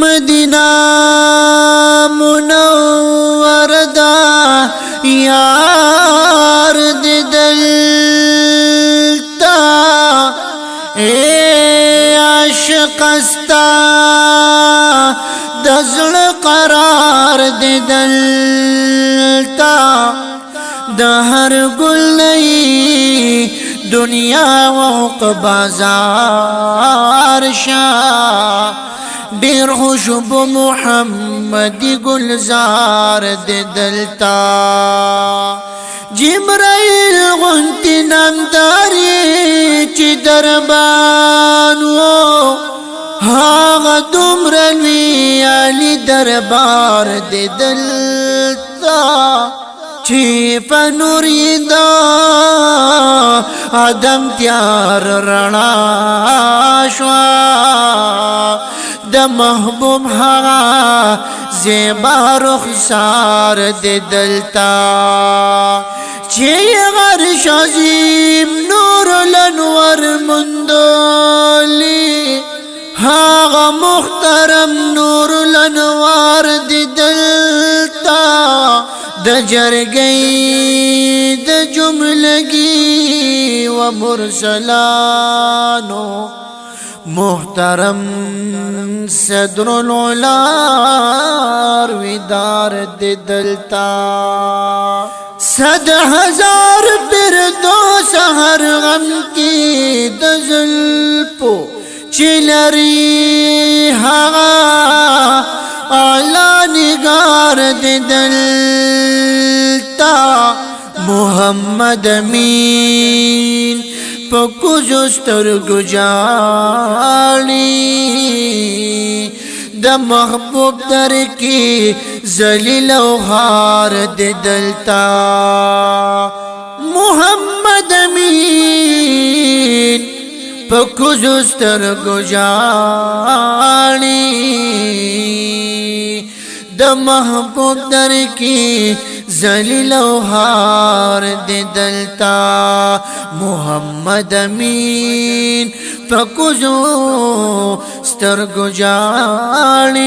مدینہ منور دا یار دی دلتا اے عاشق استا دزل قرار دی دلتا دهر گل نئی دنیا ووق بازار شا دیر خوشب محمدی گلزار دی دلتا جبرائیل غنتی نامداری چی دربانو هاغ دمرلوی علی دربار دی دلتا چی پنور دا آدم تیار رنا شوا د محبوب هغه زیبا رخسار دی دلتا چی غرش عظیم نور الانور مندولی هغه محترم نور الانوار دی دلتا د جرگئی د جملگی و مرسلانو محترم صدر العلار ویدار دی دلتا 100,000 پردوس هر غم کی د زلپو چلری هغا اعلی نگار دی دلتا محمد امین پکوزو سترگو جالی د محبوب در کی ذلیل و خار دی دلتا محمد امین پکوزو سترگو جالی د محبوب در کی ذلیل و خار دی دلتا محمد امین پکوزو سترگو جالی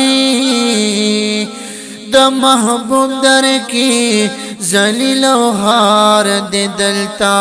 د محبوب در کی ذلیل و خار دی دلتا